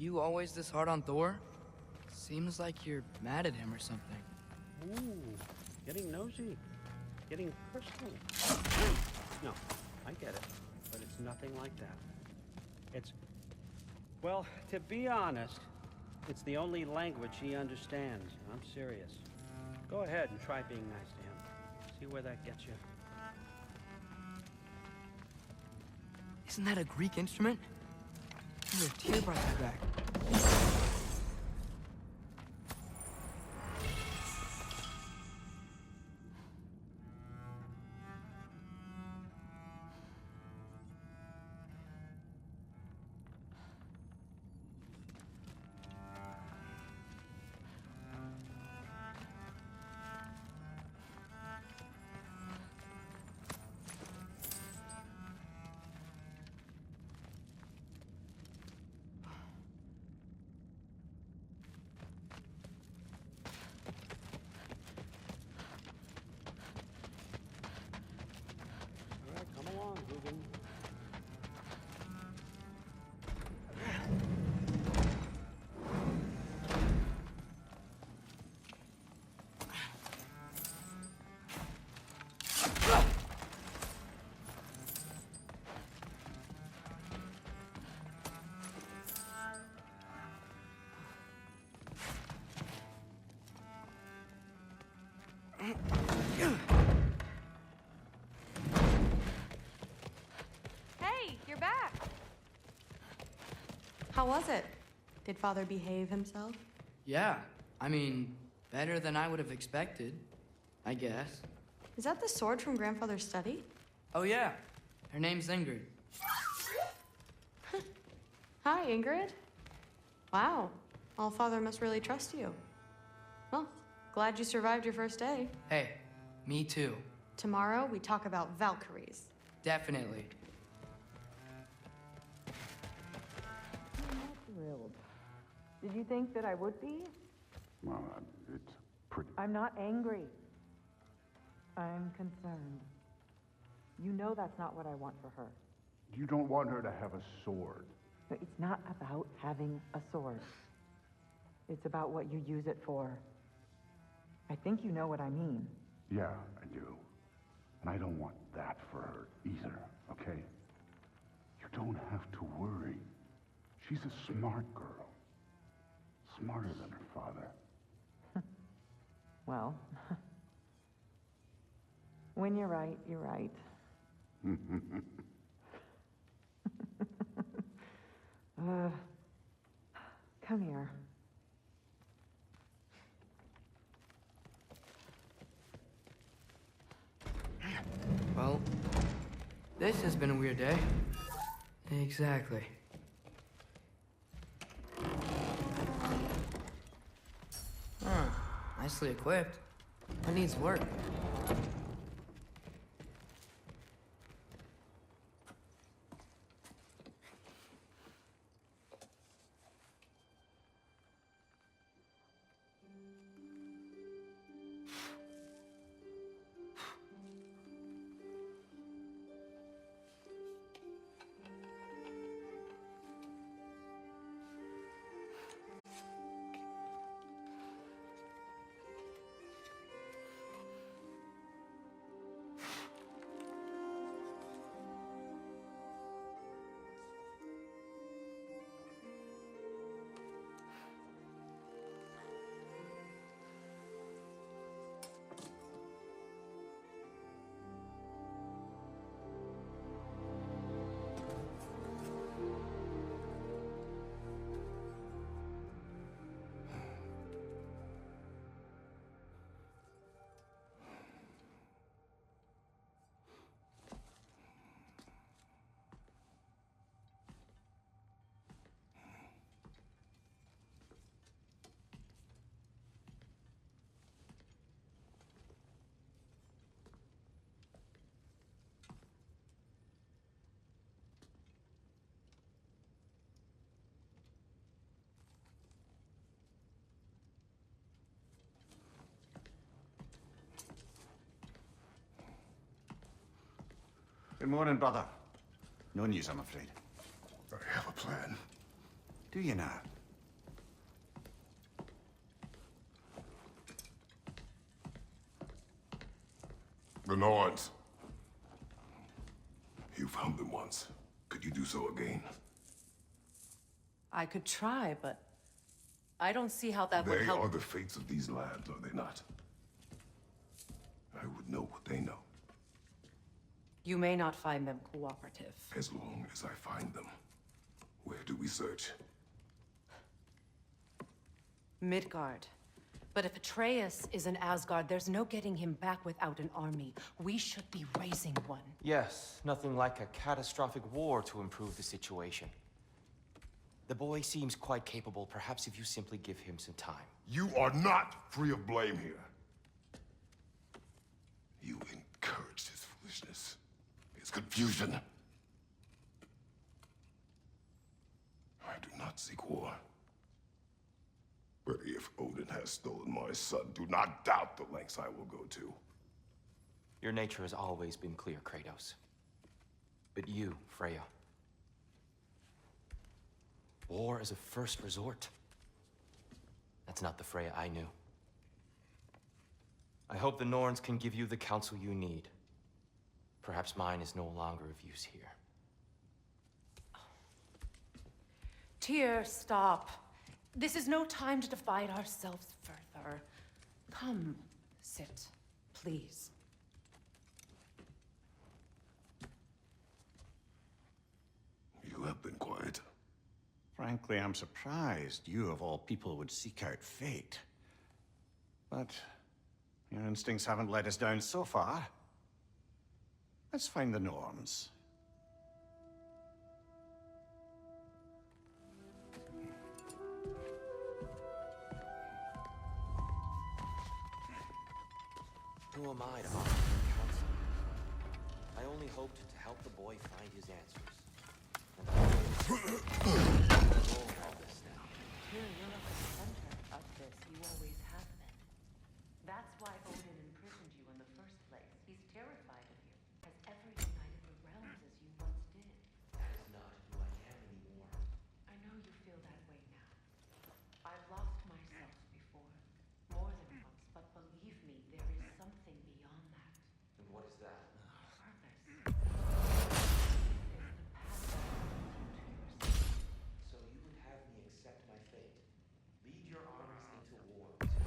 You always this hard on Thor? Seems like you're mad at him or something. Ooh, getting nosy. Getting personal. No, I get it. But it's nothing like that. It's... Well, to be honest, it's the only language he understands. I'm serious. Go ahead and try being nice to him. See where that gets you. Isn't that a Greek instrument? Your tear brought that back. Hey, you're back. How was it? Did Father behave himself? Yeah, I mean, better than I would have expected, I guess. Is that the sword from Grandfather's study? Oh yeah, her name's Ingrid. Hi, Ingrid. Wow, All-Father must really trust you. Well, glad you survived your first day. Hey, me too. Tomorrow, we talk about Valkyries. Definitely. I'm not thrilled. Did you think that I would be? Well, it's pretty... I'm not angry. I'm concerned. You know that's not what I want for her. You don't want her to have a sword. But it's not about having a sword. It's about what you use it for. I think you know what I mean. Yeah, I do. And I don't want that for her either, okay? You don't have to worry. She's a smart girl. Smarter than her father. Well, when you're right, you're right. Come here. Well, this has been a weird day. Exactly. Huh, nicely equipped. It needs work. Good morning, brother. No news, I'm afraid. I have a plan. Do you now? The Norns. You found them once. Could you do so again? I could try, but I don't see how that would They help. are the fates of these lands, are they not? I would know what they know, You may not find them cooperative. as long as I find them. Where do we search? Midgard. But if Atreus is in Asgard, there's no getting him back without an army. We should be raising one. Yes, nothing like a catastrophic war to improve the situation. The boy seems quite capable. Perhaps if you simply give him some time. You are not free of blame here. You encouraged his foolishness, his confusion. I do not seek war. But if Odin has stolen my son, do not doubt the lengths I will go to. Your nature has always been clear, Kratos. But you, Freya. War is a first resort. That's not the Freya I knew. I hope the Norns can give you the counsel you need. Perhaps mine is no longer of use here. Tyr, stop. This is no time to divide ourselves further. Come, sit, please. You have been quiet. Frankly, I'm surprised you, of all people, would seek out fate. But your instincts haven't let us down so far. Let's find the Norns. Who am I to offer you counsel? I only hoped to help the boy find his answers. And all this now. Tyr, you're at the center of this. You always have been. That's why Odin imprisoned you in the first place. He's terrified of you. Has ever united the realms as you once did. That is not who I am anymore. I know you feel that way now. I've lost myself before. More than once, but believe me, there is something beyond that. And what is that? Purpose. It's the path that leads you to yourself. So you would have me accept my fate, lead your armies into war to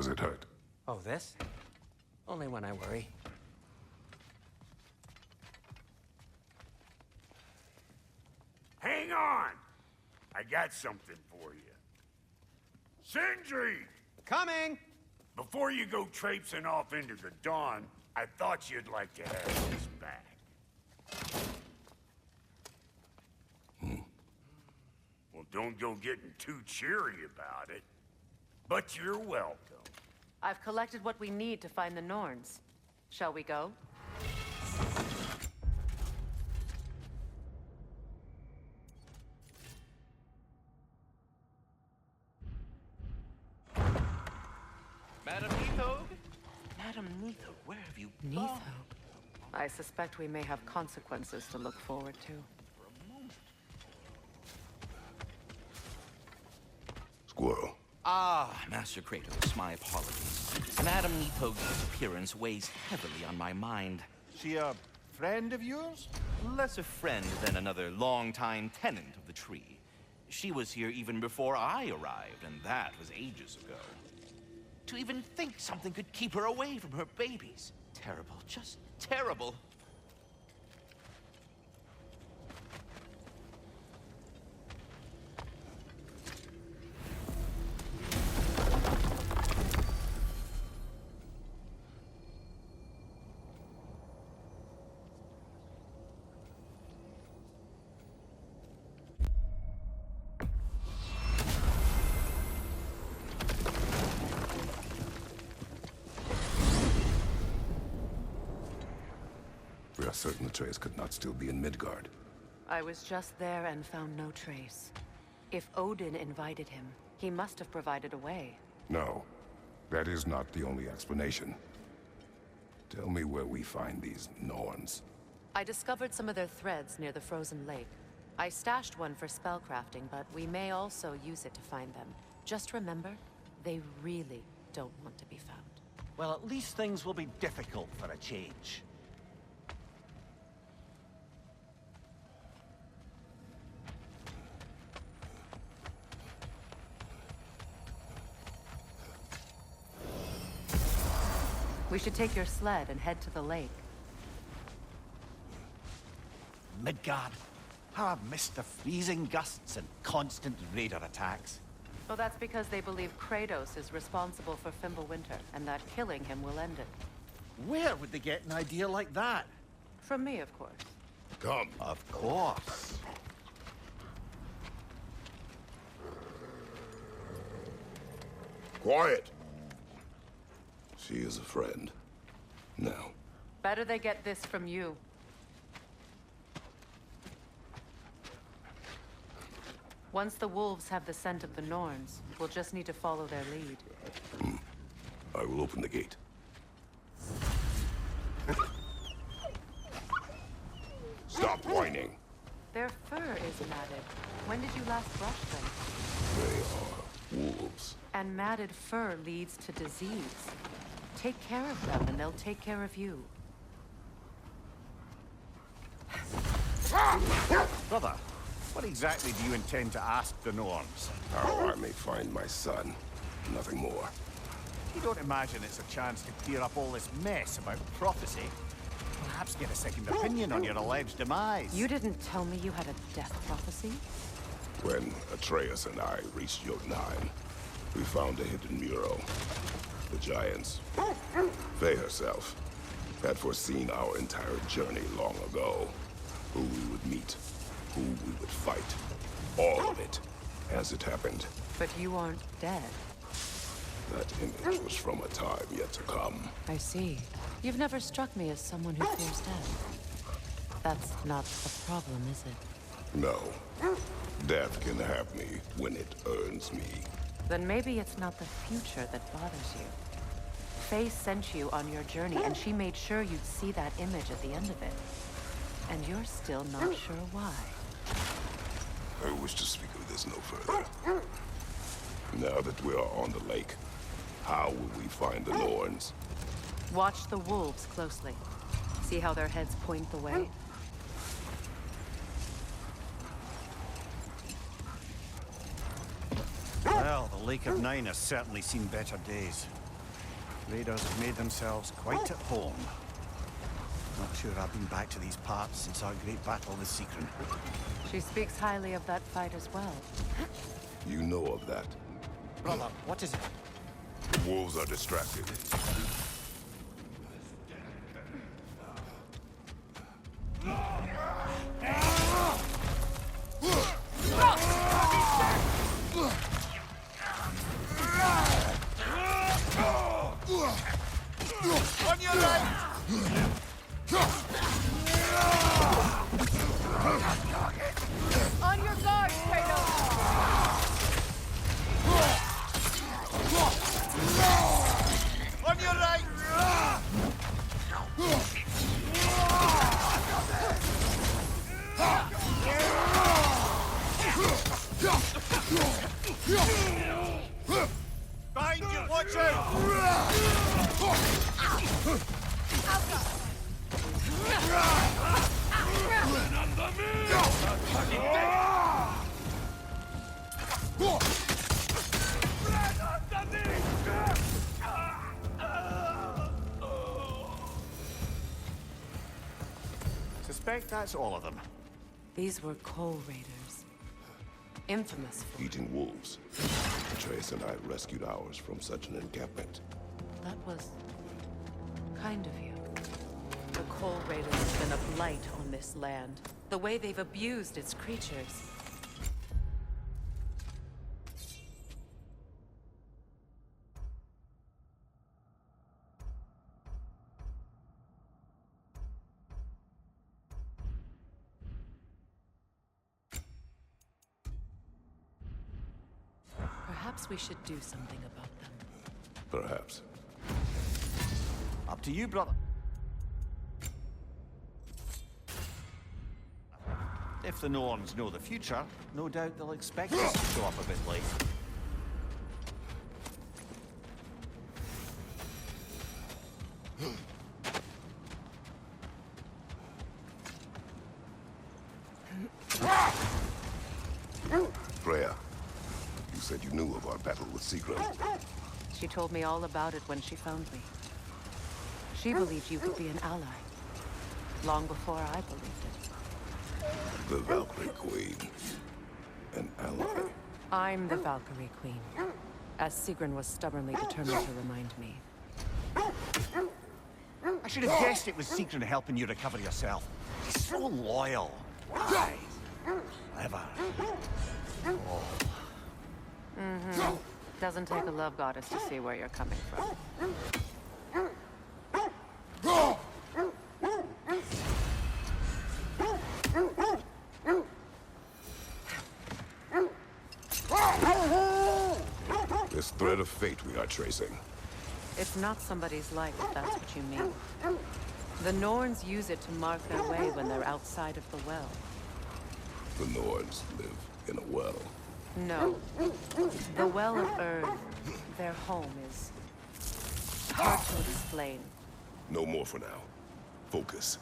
Does it hurt? Oh, this? Only when I worry. Hang on! I got something for you. Sindri! Coming! Before you go traipsing off into the dawn, I thought you'd like to have this back. Well, don't go getting too cheery about it. But you're welcome. I've collected what we need to find the Norns. Shall we go? Madam Neatho? Madam Neatho, where have you gone? Neatho? I suspect we may have consequences to look forward to. Squirrel. Ah, Master Kratos, my apologies. Madam Neatho's appearance weighs heavily on my mind. She a friend of yours? Less a friend than another longtime tenant of the tree. She was here even before I arrived, and that was ages ago. To even think something could keep her away from her babies. Terrible, just terrible. We are certain Atreus could not still be in Midgard. I was just there and found no trace. If Odin invited him, he must have provided a way. No, that is not the only explanation. Tell me where we find these Norns. I discovered some of their threads near the frozen lake. I stashed one for spellcrafting, but we may also use it to find them. Just remember, they really don't want to be found. Well, at least things will be difficult for a change. We should take your sled and head to the lake. Midgard. How I've missed the freezing gusts and constant raider attacks. Well, that's because they believe Kratos is responsible for Fimbulwinter, and that killing him will end it. Where would they get an idea like that? From me, of course. Come. Of course. Quiet! She is a friend. Now. Better they get this from you. Once the wolves have the scent of the Norns, we'll just need to follow their lead. I will open the gate. Stop whining! Their fur is matted. When did you last brush them? They are wolves. And matted fur leads to disease. Take care of them, and they'll take care of you. Brother, what exactly do you intend to ask the Norns? How I may find my son. Nothing more. You don't imagine it's a chance to clear up all this mess about prophecy? Perhaps get a second opinion on your alleged demise. You didn't tell me you had a death prophecy? When Atreus and I reached Jotunheim, we found a hidden mural. The giants, Freya herself, had foreseen our entire journey long ago. Who we would meet, who we would fight. All of it, as it happened. But you aren't dead. That image was from a time yet to come. I see. You've never struck me as someone who fears death. That's not the problem, is it? No. Death can have me when it earns me. Then maybe it's not the future that bothers you. Faye sent you on your journey, and she made sure you'd see that image at the end of it. And you're still not sure why. I wish to speak of this no further. Now that we are on the lake, how will we find the Norns? Watch the wolves closely. See how their heads point the way? Well, the Lake of Nine has certainly seen better days. Raiders have made themselves quite at home. Not sure I've been back to these parts since our great battle with Sigrun. She speaks highly of that fight as well. You know of that. Brother, what is it? The wolves are distracted. On your right! On your guard, Kratos! On your right! Behind you, watch Suspect that's all of them. These were coal raiders. Infamous for... Eating wolves. Atreus and I rescued ours from such an encampment. That was... kind of you. The coal raiders have been a blight on this land. The way they've abused its creatures. Perhaps we should do something about them. Perhaps. Up to you, brother. If the Norns know the future, no doubt they'll expect us to show up a bit late. Freya, you said you knew of our battle with Sigrun. She told me all about it when she found me. She believed you could be an ally. Long before I believed it. The Valkyrie Queen. An ally. I'm the Valkyrie Queen. As Sigrun was stubbornly determined to remind me. I should have guessed it was Sigrun helping you recover yourself. She's so loyal. Right. Clever. Oh. Mm-hmm. Doesn't take a love goddess to see where you're coming from. This thread of fate we are tracing. It's not somebody's life, if that's what you mean. The Norns use it to mark their way when they're outside of the well. The Norns live in a well. No. The Well of Earth, their home, is hard to explain. No more for now. Focus.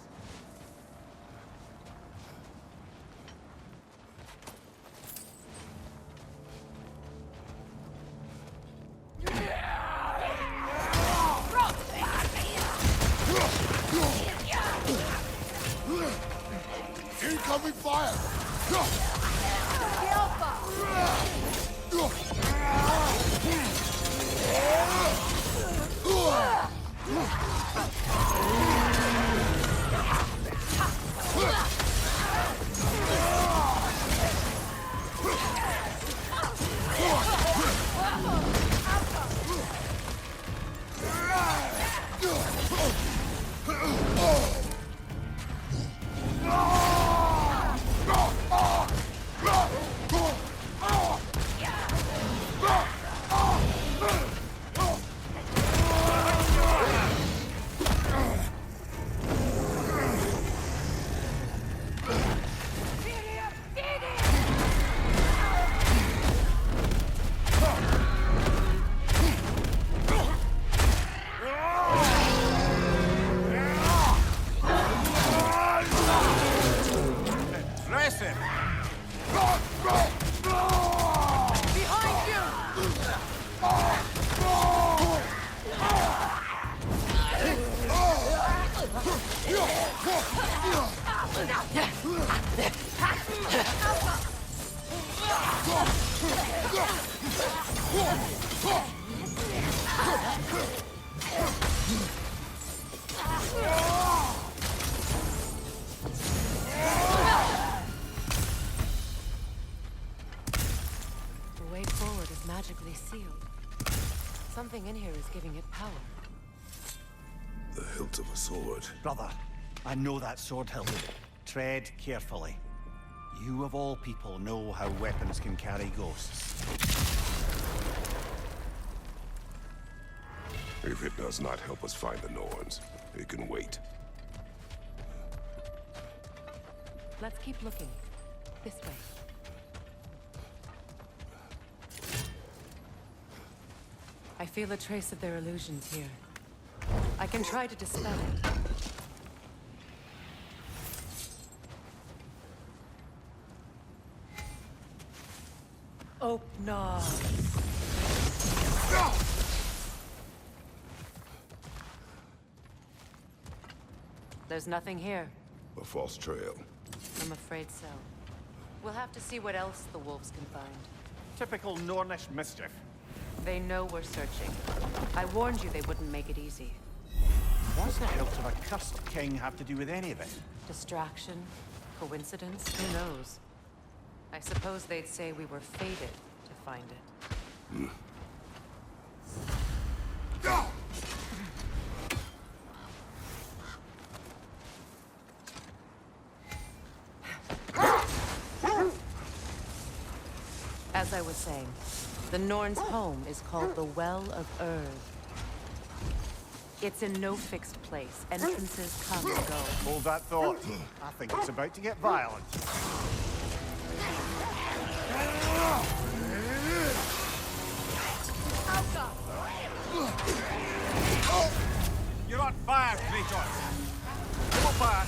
Incoming fire! way forward is magically sealed. Something in here is giving it power. The hilt of a sword. Brother, I know that sword hilt. Tread carefully. You of all people know how weapons can carry ghosts. If it does not help us find the Norns, it can wait. Let's keep looking. This way. I feel a trace of their illusions here. I can try to dispel it. Open. There's nothing here. A false trail. I'm afraid so. We'll have to see what else the wolves can find. Typical Nornish mischief. They know we're searching. I warned you they wouldn't make it easy. What's the hilt of a cursed king have to do with any of it? Distraction? Coincidence? Who knows? I suppose they'd say we were fated to find it. As I was saying, the Norn's home is called the Well of Earth. It's in no fixed place. Entrances come and go. Hold that thought. I think it's about to get violent. You're on fire, Kratos. Come on, fire.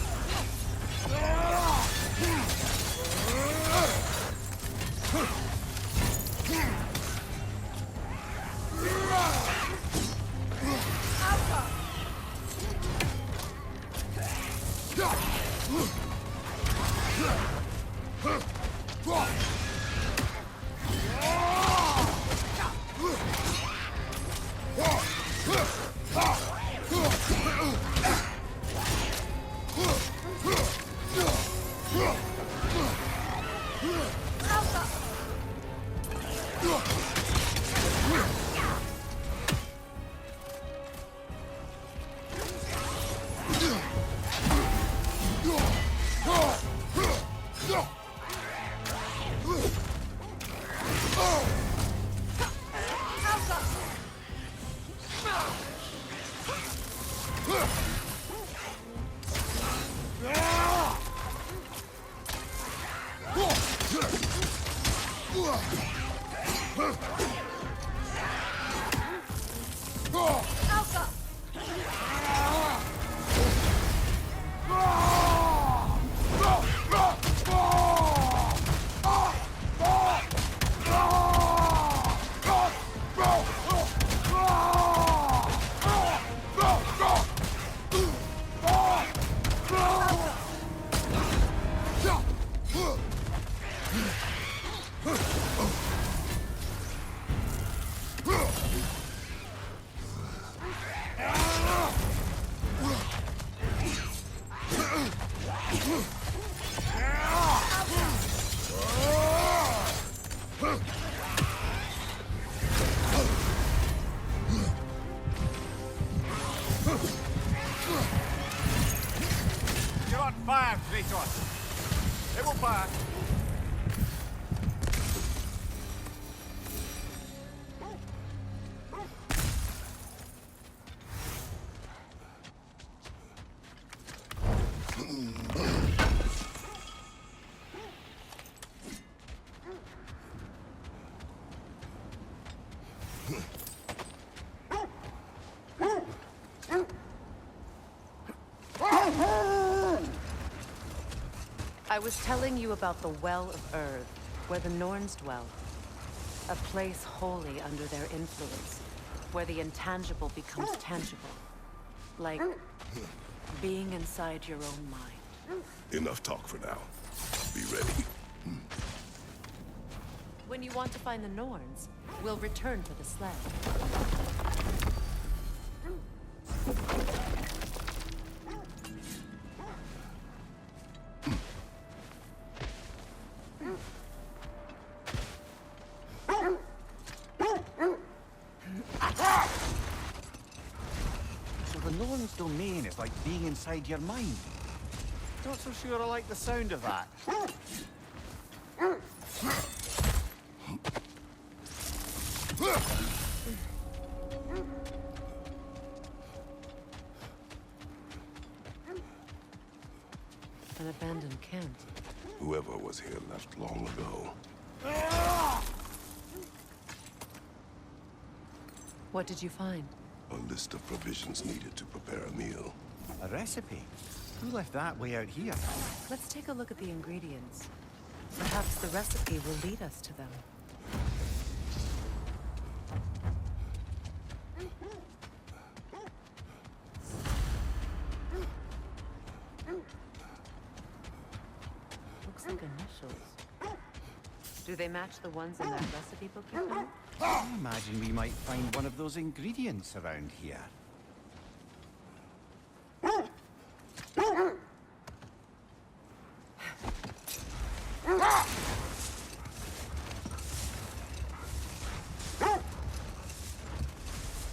You're on fire, Kratos. It will fire. I was telling you about the Well of Earth, where the Norns dwell. A place wholly under their influence, where the intangible becomes tangible. Like being inside your own mind. Enough talk for now. Be ready. When you want to find the Norns, we'll return to the sled. Norn's domain is like being inside your mind. Not so sure I like the sound of that. An abandoned camp. Whoever was here left long ago. What did you find? A list of provisions needed to prepare a meal. A recipe? Who left that way out here? Let's take a look at the ingredients. Perhaps the recipe will lead us to them. Looks like initials. Do they match the ones in that recipe book you found? I imagine we might find one of those ingredients around here.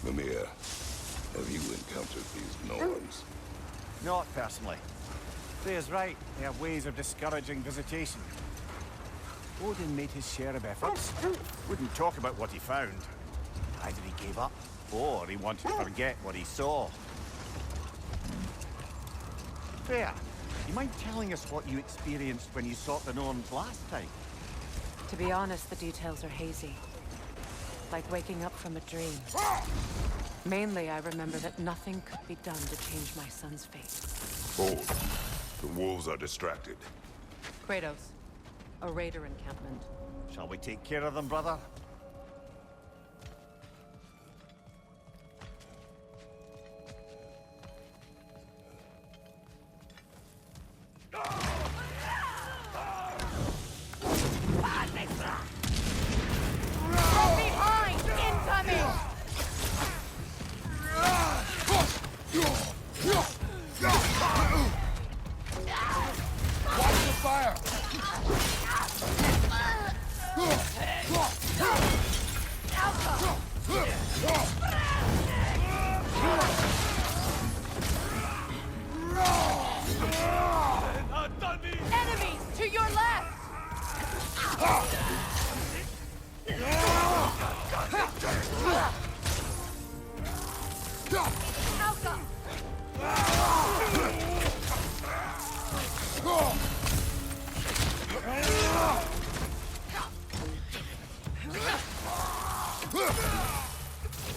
Mimir, have you encountered these Norns? Not personally. Freya's right. They have ways of discouraging visitation. Odin made his share of efforts. Wouldn't talk about what he found. Either he gave up, or he wanted to forget what he saw. Freya, you mind telling us what you experienced when you sought the Norns last time? To be honest, the details are hazy. Like waking up from a dream. Mainly, I remember that nothing could be done to change my son's fate. Hold. The wolves are distracted. Kratos, a raider encampment. Shall we take care of them, brother? Enemies to your left! Alka!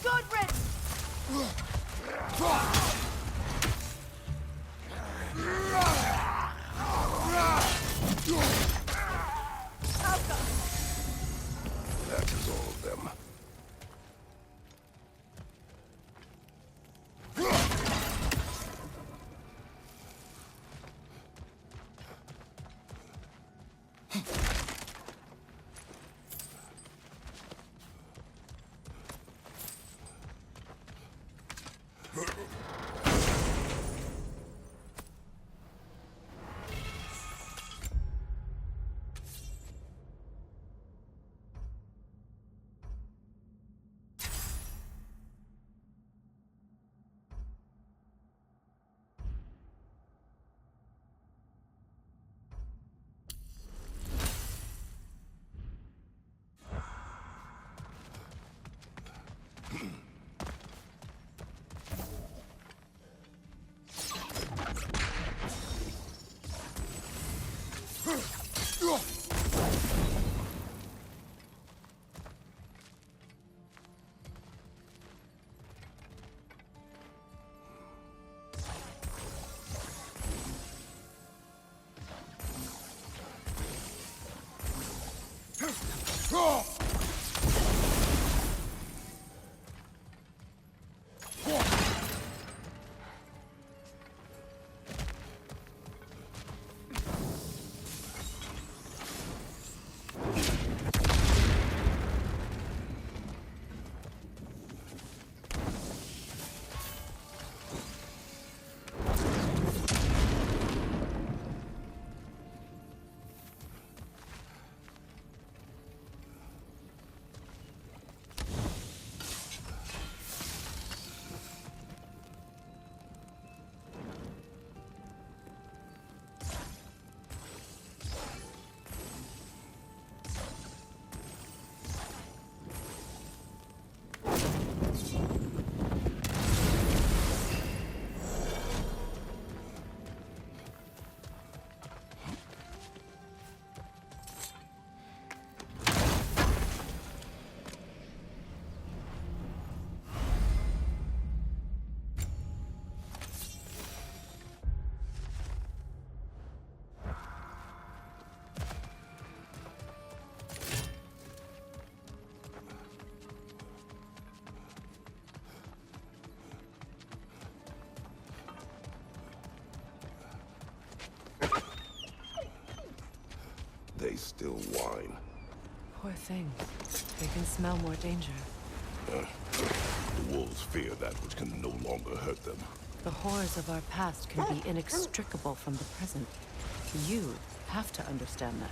Godred! Alka! they still whine. Poor things. They can smell more danger. The wolves fear that which can no longer hurt them. The horrors of our past can be inextricable from the present. You have to understand that.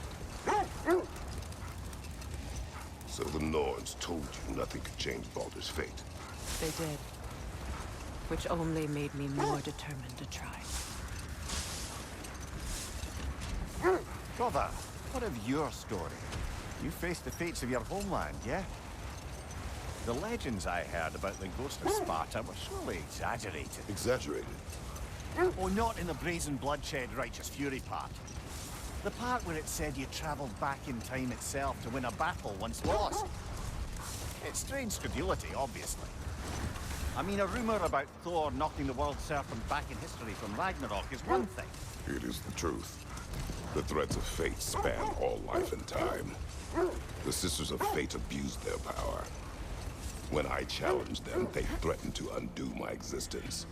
So the Norns told you nothing could change Baldur's fate. They did. Which only made me more determined to try. Brother, what of your story? You faced the fates of your homeland, yeah? The legends I heard about the ghost of Sparta were surely exaggerated. Exaggerated? Oh, not in the brazen bloodshed righteous fury part. The part where it said you traveled back in time itself to win a battle once lost. It's strange credulity, obviously. I mean, a rumor about Thor knocking the world serpent back in history from Ragnarok is one thing. It is the truth. The threads of fate span all life and time. The Sisters of Fate abused their power. When I challenged them, they threatened to undo my existence.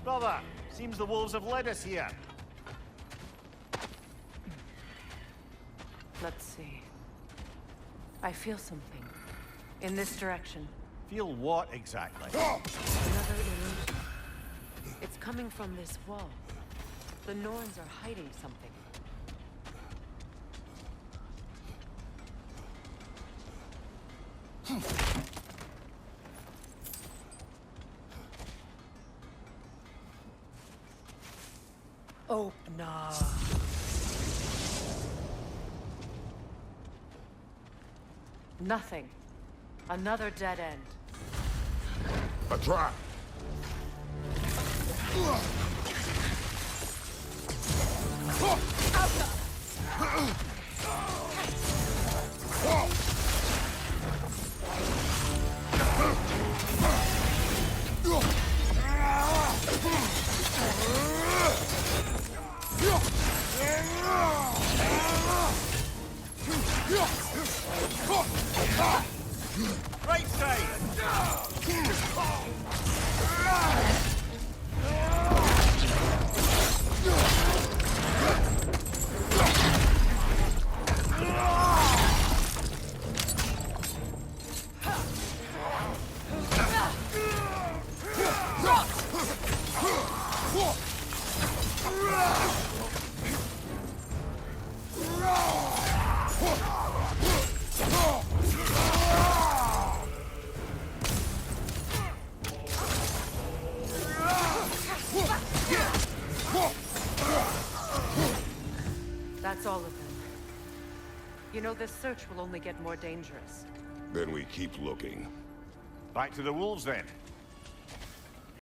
Brother, seems the wolves have led us here. Let's see. I feel something. In this direction. Feel what exactly? Another illusion. It's coming from this wall. The Norns are hiding something. Oh, no. Nothing. Another dead end. A trap! Right side! That's all of them. You know, this search will only get more dangerous. Then we keep looking. Back to the wolves, then.